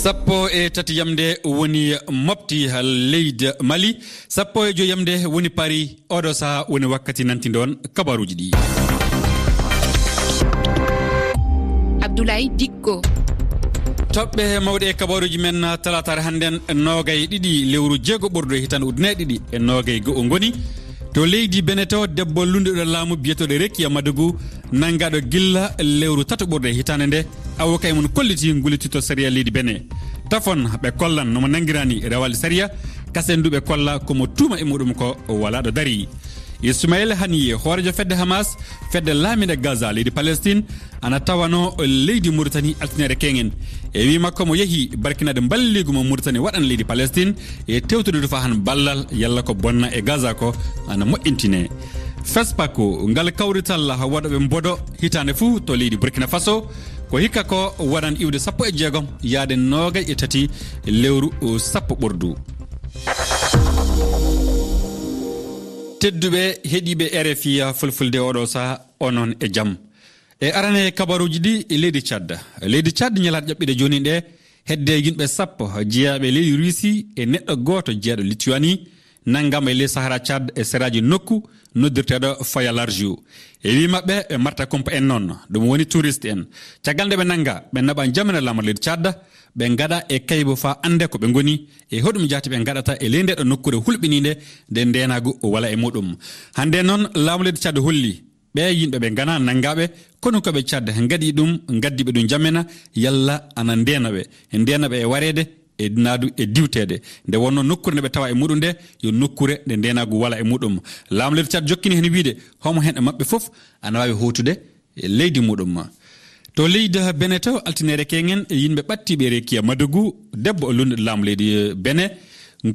sappo e tati yamde woni mofti leydi Mali, sappo e joyi yamde woni Paris, oɗo saha woni wakkati nantinde on kabaruji ɗi. Abdoulaye Dikko. toɓɓe mawɗe e kabaruji men talatare hannden nogay ɗiɗi lewru jeego ɓurɗo hitande ujune ɗiɗi e nogay go'o ngoni to leydi Beneto debbo lunduɗo laamu biyetoɗo Rekia Madougou nangaɗo gilla lewru tato ɓurɗo hitande nde avocat e mun kolliti gullitito sariya leydi Benin tafon ɓe kollan nomo nangirani rawalde sariya kasen duɓe kolla komo tuuma e muɗum ko wala ɗo dari. Ismaël Haniyé hoorejo fedde Hamas fedde laamide Gaza leydi Palestine ana tawano leydi Mauritanie altinere kengen e wi makko mo yehi barkinade balligu mo Mauritanie waɗan leydi Palestine e tewtude fa han ballal yalla ko bonna e Gaza ko ana moƴƴintine. Fespako ngal kawrital waɗoɓe mbodo hitande fuu to leydi Burkina Faso ko hikka ko waɗan iwde 16 yaade 23 lewru 10 ɓurdu. tedduɓe heeɗiɓe RFI fulfulde oɗo saha onon e jaam e arane kabaruji ɗi e leydi Tchad ñalaɗo ƴaɓɓide joni ɗe hedde yimɓe 10 jeeyaɓe leydi Russie e neɗɗo goto jeeyaɗo Lituanie nanggama e ley Sahara Tchad e seraji nokku noddirteɗo Faya Largeau e wi mabɓe ɓe marta kumpa en noon ɗum woni touriste en caggal nde ɓe nanga ɓe naɓa jamana lamar leydi Tchad ɓe gaɗa e kaybo fa ande ko ɓe goni e hoɗum jati ɓe gaɗata e ley ndeɗo nokkure hulɓinide nde ndenagu wala e muɗum hande noon laamu leydi Tchad holli ɓe yimɓe ɓe gana nangaɓe kono koɓe Tchad gaɗi ɗum gaddiɓe ɗum jammena yalla ana ndenaɓe e warede e naadu e diwtede nde wonno nokkure nde ɓe tawa e muɗum nde yo nokkure nde ndenagu wala e muɗum laamu leydi Tchad jokkini hen wiide homo hen e mabɓe foof ana wawi hotude e leydi muɗum. To leydi Beneto altinere kengen yimɓe ɓattiɓe Rekia Madougou debbo o lunduɗo laamu leydi Benin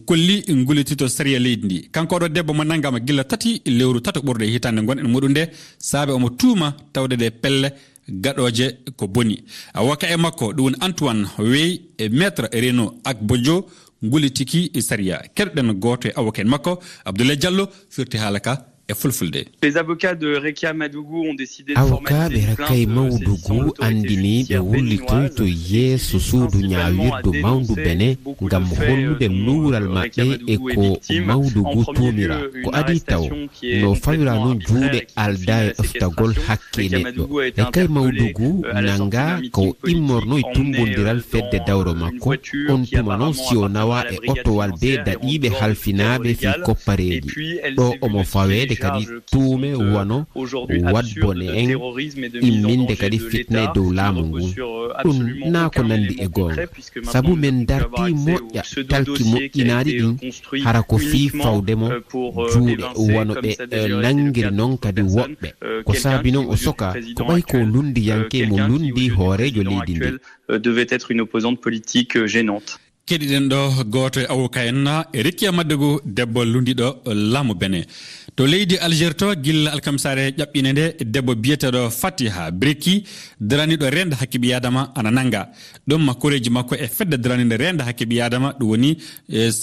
kolli gullitito sariya leydi ndi kanko ɗo debbo mo nanggama gilla tati lewru tato ɓurde e hitande gonɗen muɗum nde saabe omo tuuma tawde de pelle gaɗoje ko boni avocat e makko ɗum woni Antoine Wey e maître Renaud Akbodjo gullitiki sariya keɗoɗen goto e avocat en makko Abdoulaye Diallo firti haala ka e fulfulde. Les avocats de Rekia Madougou ont décidé de formaliser une plainte Madougou andini ɓe wullitoy to yeeso suudu ñaawirdu mawdu Benin ngam hollude luural maɓɓe e ko Madougou tuumira ko adi taw no fawira noon juuɗe alda e ɗoftagol hakke neɗɗo Rekia Madougou nanga ko immorno e tumbodiral fedde dawro makko on tuma noon si o nawa e otowal be daɗiɓe halfinaɓe fi koppareji ɗo omo fawede kadi tuume wano wadbone en imminde kadi fitna e dow laamu ngun ɗum naa ko nandi e goonga sabu men darti moƴƴa talki moƴƴinaari ɗin hara ko fii fawdemo juuɗe wano ɓe nangiri noon kadi woɓɓe ko saabi noon o soka ko ɓay ko lundiyanke mo lundi hoorejo leydi ndi devait être une opposante politique gênante. keɗiɗen ɗo goto e avocat en e Rekia Madougou debbo lundiɗo laamu Benin to leydi Algérie to gilla alkamsare ƴaɓɓine nde debbo biyeteɗo Fatiha Breki daraniɗo rende hakke ɓi adama ana nanga ɗum koreji makko e fedde daranide rende hakke ɓi adama ɗum woni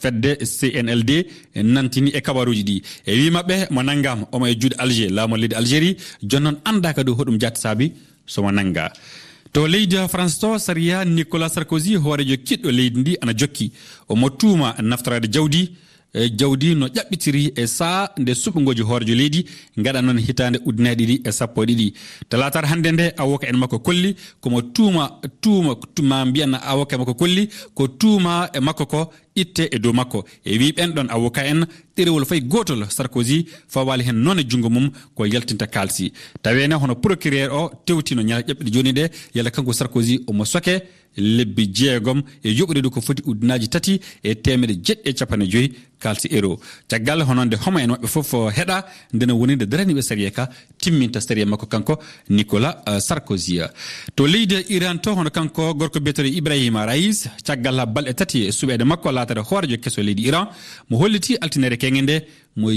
fedde CNLD nantini e kabaruji ɗi e wi mabɓe mo nangama omo e juuɗe Alger laamu leydi Algérie jonnon anda kadi hoɗum jatti saabi somo nanga. To leydi France to sariya Nicolas Sarkozy hoorejo kiɗɗo leydi ndi ana jokki omo tuuma naftorade jawdi no ƴaɓɓitiri e saa nde suɓugoji hoorejo leydi gaɗa noon hitande ujune ɗiɗi e 12 talatar hande nde avocat en makko kolli komo tuuma ma mbiyan avocat makko kolli ko tuuma e makko ko itte e dow makko e wi ɓen ɗon avocat en ɗerewol fay gotol Sarkozy fawali hen noon e jungo mum ko yaltinta kalsi tawene hono procureur o tewtino ñala ƴaɓɓide joni ɗe yalla kanko Sarkozy omo soke lebbi 6 e yoɓude ko foti ujunaji 3 e temedde 750 kalsi euro caggal hononde homo en mabɓe foof heɗa ndena woninde daraniɓe sariya ka timminta sariya makko kanko Nicolas Sarkozy. To leydi Iran to hono kanko gorko biyeteɗo Ibrahima Raïs caggal balɗe 3 e suɓede makko latata hoorejo kesso leydi Iran mo holliti altinere kengen nde mo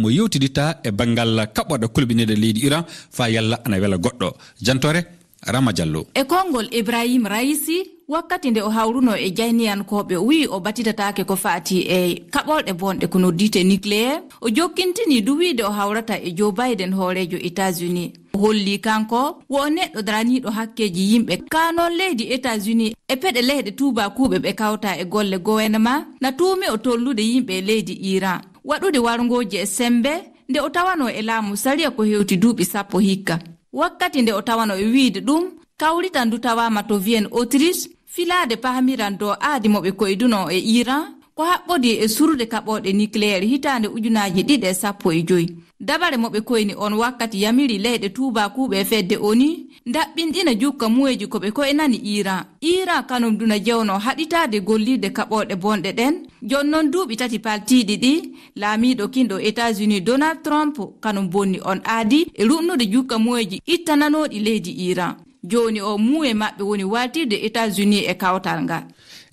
yewtidita e banggal kaɓɓoɗo kulɓinede leydi Iran fa yalla ana wela goɗɗo jantore Rama Diallo. E kongol Ibrahim Raisi wakkati nde o hawruno e jayniyankoɓe wi o batitataake ko faati e kaɓolɗe bonɗe ko noddite nucléaire o jokkintini duwiide o hawrata e Joe Biden hoorejo États-Unis o holli kanko wo neɗɗo daraniɗo hakkeji yimɓe kanon leydi États-Unis e peɗe leyɗe tubakuɓe ɓe kawta e golle gouvernement na tuumi o tollude yimɓe leydi Iran waɗude wargoji e sembe nde o tawano e laamu sariya ko hewti duuɓi 10 hikka wakkati nde o tawano e wiide ɗum kawritan du tawama to Vienne Autriche filade pahamiran do aadi moɓe koyduno e Iran ko haɓɓodi e surde kaɓoɗe nucléaire hitande 2015 dabare moɓe koyni on wakkati yamiri leyɗe tubakuɓe fedde oni ndaɓɓinɗina jukka muweji koɓe koynani Iran kanum duna jewno haɗitade gollirde kaɓoɗe bonɗe ɗen jonnon duuɓi 3 paltiɗi ɗi laamiɗo kinɗo États-Unis Donald Trump kanum bonni on aadi e rumnude jukka muweji ittananoɗi leydi Iran joni o muwe maɓɓe woni waltirde États-Unis e kawtal ngal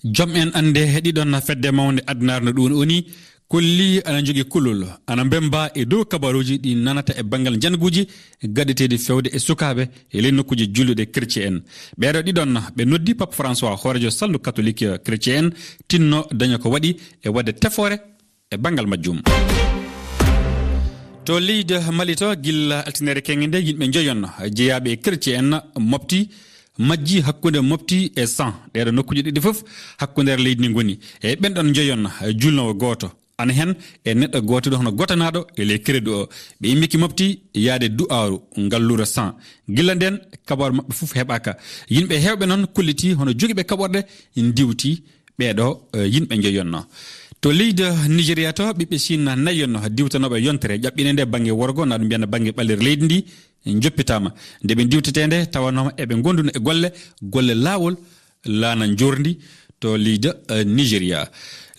joom en ande heɗiɗon fedde mawde adnarno ɗum oni kolli ana jogui kulol ana bemba e dow kabaruji ɗi nanata e banggal janguji gaɗeteɗi fewde e sukaɓe e ley nokkuji julluɗe chrétien en ɓeɗo ɗiɗon ɓe noddi Pape François hoorejo saldu catholique chrétien en tinno daña ko waɗi e wadde tefore e banggal majjum to leydi Mali to gilla altinere kenge nde yimɓe joyonno jeeyaɓe chrétien en mofti majji hakkunde mofti e 100 ɗeɗo nokkuji ɗiɗi fof hakkundere leydi ndi goni e ɓenɗon joyonno julnowo goto ana hen e neɗɗo goto ɗo hono gotanaɗo e ley crédit o ɓe immiki mofti yaade du'aru ngallura 100 gilla nden kabaru mabɓe fof heɓaka yimɓe hewɓe noon kulliti hono joguiɓe kaɓorɗe diwti ɓeɗo yimɓe joyonno to leydi Nigeria to ɓiɓɓe Chine nayonno diwtanoɓe yontere ƴaɓɓine nde banggue worgo na ɗum mbiyana banggue ɓallere leydi ndi joppitama nde ɓe diwtetende tawanoma eɓe gonduno e golle lawol laana jordi to leydi Nigeria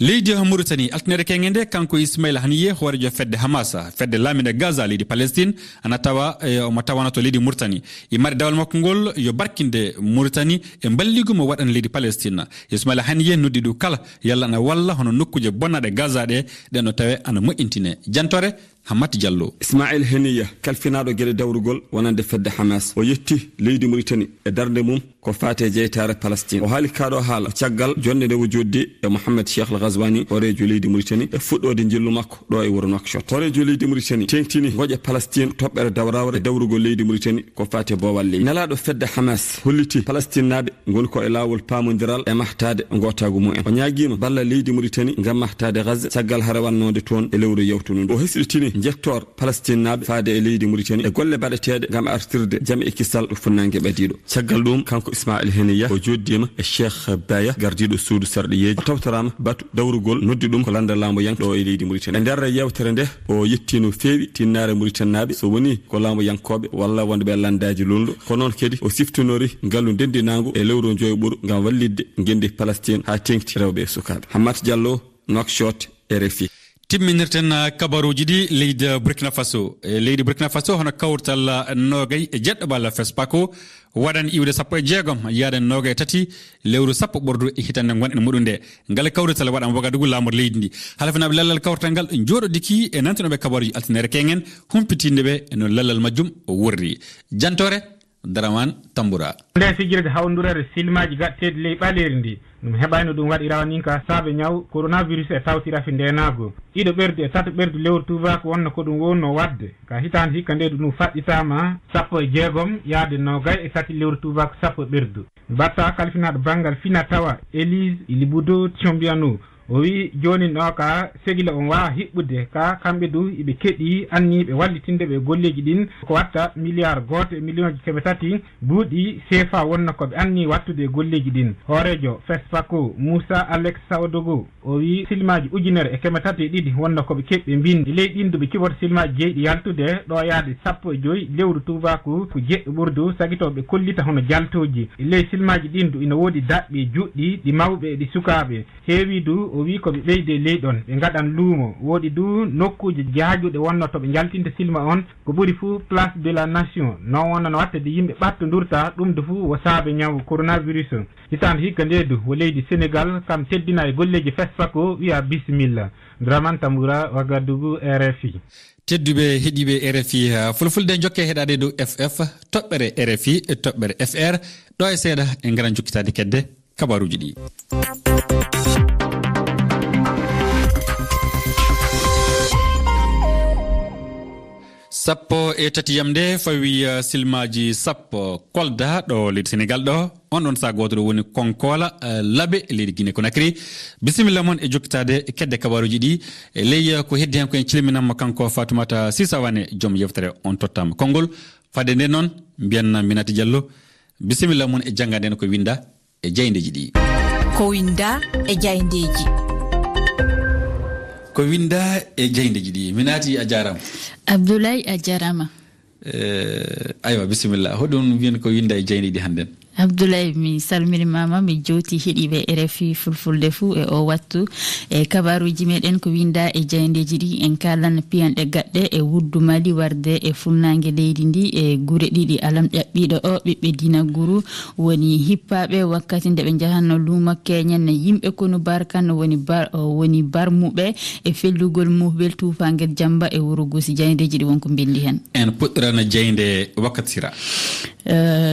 leydi Mauritanie altinere kenge nde kanko Ismaila Haniyeh hoorejo fedde Hamas fedde laaminde Gaza leydi Palestine ana tawa omo tawana to leydi Mauritanie e mari dawal makko ngol yo barkinde Mauritanie e balligo mo waɗan leydi Palestine Ismaila Haniyeh noddi ɗum kala yalla ana walla hono nokkuje bonnaɗe Gaza ɗe ɗen no tawe ana moƴƴintine jantore Hammat Diallo Ismail Haniyeh kalfinaɗo gueɗe dawrugol wonande fedde Hamas o yetti leydi Mauritanie e darde mum ko faate jeytare Palestine o haali kaɗo haala caggal jonde nde wo joddi e Mohamed Cheikh Al Ghazwani horejo leydi Mauritanie e fuɗɗode jillu makko ɗo e wuro Nouakchott horejo leydi Mauritanie tengtini goƴe Palestine toɓɓere dawrawre e dawrugol leydi Mauritanie ko faate bowal leydi nelaɗo fedde Hamas holliti Palestine naɓe goni ko e lawol pamodiral e mahtade gotago mumen o ñaguima balla leydi Mauritanie gam mahtade Gaza caggal harewannode toon e lewru yewtuno o hesɗitini jettor Palestine naɓe faade e leydi Mauritanie e golle baɗeteɗe gam artirde jaam e kissal ɗo funnangue ɓadiɗo caggal ɗum kanko Ismail Haniyeh o joddima e Cheikh Baya gardiɗo suudu sarɗiyeji o tawtorama batu dawrugol noddi ɗum ko landa laamu yank ɗo e leydi Mauritanie e nder yewtere nde o yetti no feewi tinnare Mauritanie naɓe so woni ko laamu yankoɓe walla wonde ɓe landaji lolɗo ko noon kadi o siftonori ngallu ndendinagu e lewru joyoɓuru gam wallidde gendi Palestine ha tengti rewɓe e sukaɓe Hammat Diallo Nouakchott RFI timminirten kabaruji ɗi leydi Burkina Faso leydi Burkina Faso hono kawrtal nogay e jeɗɗoɓal FESPACO waɗan iwde 16 yaade nogay tati lewru 10 ɓordu e hitande gonɗen muɗum nde ngal kawrital waɗan Wagadugu lamor leydi ndi halfanaɓe lallal kawrtal ngal joɗodiki e nantinoɓe kabaruji altinere kengen humpitinde no lallal majjum wurri jantore Daraman Tamboura nde fijirde hawdurere silmaji gaɗteɗi ley ɓaleri ndi ɗum heɓani ɗum waɗi rawaninka saabe ñaw coronavirus e tawtirafi ndenago ɗiɗo ɓerdu e tato ɓerdu lewru tubako wonno ko ɗum wonno wadde ka hitande hikka nde ɗum faɗɗitama 16 yaade nogay e tati lewru tubako 10 ɓerdu mbatta kalfinaɗo banggal fina tawa Élise Ilibudo Thiombiano o wi joni no ka segila on wawa hiɓɓude ka kamɓe du iɓe keɗi anniɓe wallitinde ɓe golleji ɗin ko watta milliard goto e million ji 300 buuɗi CFA wonno koɓe anni wattude golleji ɗin hoorejo FESPACO Moussa Alex Saodogo o wi silmaji 1,300 wonno koɓe keɓɓe mbindi ley ɗinduɓe ciboto silmaji jeyɗi yaltude ɗo yaade 15 lewru tubaku ko jeɗɗo ɓurdu sagitoɓe kollita hono jaltoji ley silmaji ɗindu ina woodi daɓɓe juɗɗi ɗi mawɓe e ɗi sukaɓe heewi du o wi ko ɓe ɓeyde leyɗon ɓe gaɗan luumo woodi du nokkuji jaajuɗe wonno to ɓe jaltinde silma on ko ɓuri fuu place de la nation non wonno no wattede yimɓe ɓattodurta ɗum de fuu wo saabe ñaw coronavirus hitande hikka ndedu wo leydi Sénégal kam teddina e golleji FESPACO wiya bisimilla Dramane Tamboura Wagadugu RFI tedduɓe heeɗiɓe RFI fulfulde jokke heɗade dow FF toɓɓere RFI e toɓɓere FR ɗo e seeɗa e garan jokkitade kedde kabaruji ɗi. sappo e tatiyam nde fawi silmaji sappo Kolda ɗo leydi Sénégal ɗo on ɗon sa goto ɗo woni Konkola Labe leydi Guinée Conakry. Bisimilla moon e jokkitade kedde kabaruji ɗi e ley ko heddi hen ko en cilminanmo kanko Fatoumata Sisawane joom yewtere on tottama konngol fade nde noon mbiyanna Minati Diallo bisimilla moon e jangade en ko winda e jeydeji ɗi. Ko winda e jeydeji. Ko winda e jeydeji ɗi. Minati a jarama. Abdoulaye a jarama. Aywa bisimilla hoɗum wiyen ko winda e jeydeji ɗi hannden. Abdoulaye mi salminimama mi joti heɗiɓe RFI fulfulde fuu e o wattu e kabaruji meɗen ko winda e jeydeji ɗi en kalan piyanɗe gaɗɗe e wuddu Mali warde e fulnangue leydi ndi e guure ɗiɗi alam ɗaɓɓiɗo o ɓiɓɓe dina guru woni hippaɓe wakkati nde ɓe jahanno luumo keñen yimɓe kono barkan woni barmuɓe e fellugol muhbel tufanguel Jamba e wuro Gosi jeydeji ɗi wonko bindi hen en puɗɗorano jeyde wakkati sira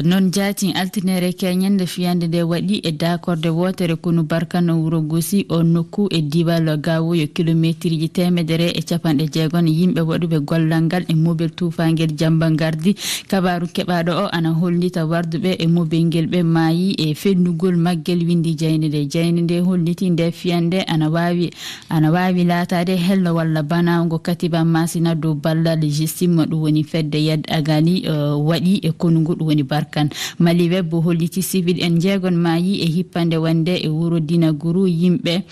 non jaati altinere keñande fiyande nde waɗi e dakorde wotere kono barkano wuro Gosi o nokku e diwal gawoyo kilométre ji 160 yimɓe waɗuɓe gollal ngal e mobile tufanguel Jamba gardi kabaru keɓaɗo o ana hollita warduɓe e mobile ngel ɓe maayi e fennugol maggel windi jeyde nde holliti nde fiyande ana wawi latade hello walla banago katiba masina dow ballal justima ɗum woni fedde yad agali waɗi e konungu ɗum woni barkan Mali web holliti civil en jeegon maayi e hippande wande e wuro Dina Guru yimɓe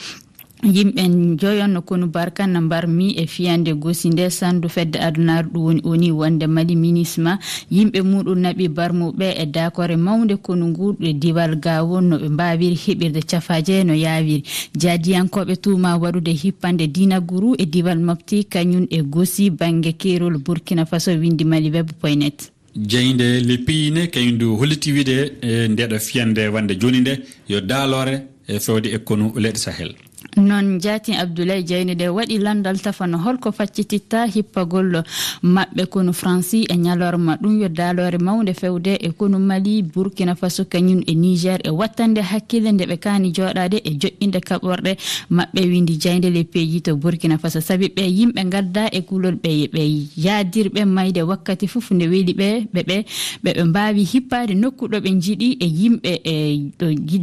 joyonno kono barkan mbarmi e fiyande Gosi nde sandu fedde adunar ɗum woni wonde Mali minisma yimɓe muɗum naɓi barmuɓe e dakore mawde kono nguɗo diwal gawon no ɓe mbawiri heɓirde cafaje no yawiri jaadiyankoɓe tuma waɗude hippande Dina Guru e diwal mofti kañum e Gosi banggue Kerol Burkina Faso windi maliweb.net. jeyde le piyine kañum holliti wiide ndeɗo fiyande wande joni nde yo daalore e fewde e konu leyɗe Sahel. non jaati Abdoulaye jeyde de waɗi landal tafano holko faccititta hippagol maɓɓe kono Franci e ñalorma ɗum yo daalore mawde fewde e kono Mali Burkina Faso kañum e Niger e wattande hakkille nde ɓe kani joɗade e joƴƴinde kaɓorɗe maɓɓe windi jeyde le pays to Burkina Faso sabi ɓe yimɓe gadda e kulol ɓe yaadirɓe mayde wakkati fof nde weeli ɓe mbawi hippade nokkuɗo ɓe jiiɗi e yimɓe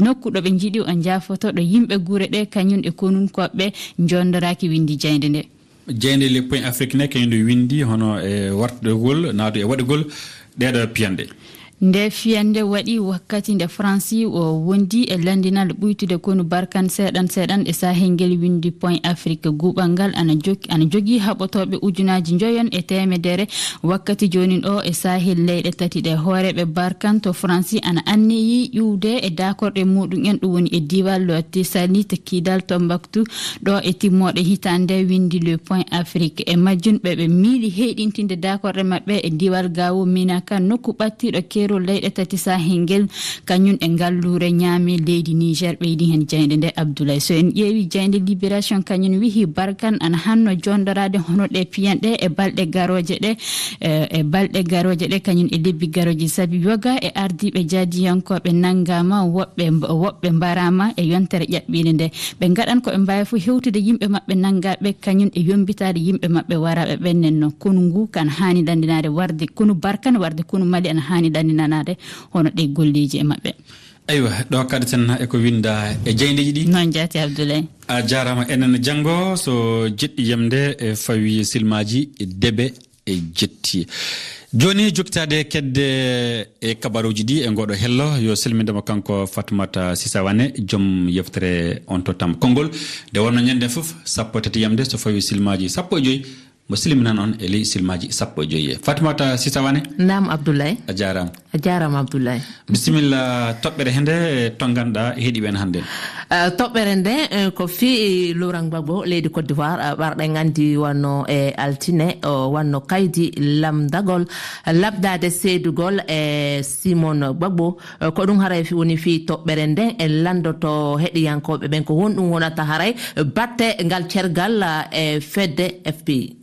nokkuɗo ɓe jiiɗi o jaafoto ɗo yimɓe guure ɗe kañum e konun koɓɓe jondoraki windi jeyde nde jeyde le point Afrique ne kañum windi hono e wartugol naado e waɗugol ɗeɗo piyanɗe nde fiyande waɗi wakkati nde Franci o wondi e landinal ɓuytude kono barkan seeɗan e sahengel windi point Afrique guɓal ngal ana jogui haɓotoɓe ujunaji joyon e temedere wakkati jonin o e sahel leyɗe tati ɗe hooreɓe barkan to Franci ana anniyi ƴuwde e dakorɗe muɗum en ɗum woni e diwal Tisalit Kidal Tombouctou ɗo e timmoɗe hitande windi le point Afrique e majjun ɓe miili heɗintinde dakorɗe mabɓe e diwal Gawo Minaka nokku ɓattiɗo Kero leyɗe tati sahengel kañum e ngallure ñaami leydi Niger ɓeydi hen jeyde nde Abdoulaye so en ƴeewi jeyde libération kañum wihi barkan ana hanno jondorade hono ɗe piyanɗe e balɗe garoje ɗe kañum e lebbi garoji sabi yoga e ardiɓe jaadiyankoɓe nangama woɓɓe mbarama e yontere ƴaɓɓide nde ɓe gaɗan koɓe mbawi fo hewtude yimɓe mabɓe nangaɓe kañum e yombitade yimɓe mabɓe waraɓe ɓennen no kono ngu kan hani dandinade warde kono barkan warde kono Mali ana hani dandinade hono ɗe golleji e maɓɓe. aywa ɗo kadi tan eko winda e jeydeji ɗi noon jaati Abdoulaye a jarama enen janggo so jeɗɗi yamde e fawi silmaji debe e jetti joni jokkitade kedde e kabaruji ɗi e ngoɗo hello yo selmidemo kanko Fatoumata Sisawane joom yeftere on tottam konngol nde wonno ñande foof 1 yamde so fawi silmaji 15 mo silminan on e ley silmaji 15 Fatoumata Sisawane. Naam Abdoulaye. A jarama Abdoulaye. Bisimilla toɓɓere hende tonganɗa heeɗiɓe en hannde. Toɓɓere nde ko fi Laurent Gbagbo leydi Côte d'Ivoire ɓarɗe gandi wonno e altine wonno kaydi lamdagol labdade seedugol e Simon Gbagbo ko ɗum haray woni fi toɓɓere nde e landoto heɗiyankoɓe ɓen ko wonɗum wonata haray batte ngal cergal e fedde FPI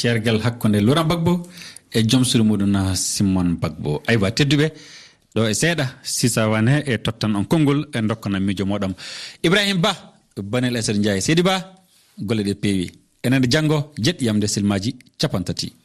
cergal hakkunde Laurent Gbagbo e joom suudu muɗum Simon Gbagbo aywa tedduɓe ɗo e seeɗa sisa wane e tottan on konngol e dokkana miijo moɗon Ibrahima Ba Banel Esed Ndiaye Seydi Ba golle ɗe peewi enende janngo jeɗɗiyamde silmaji 30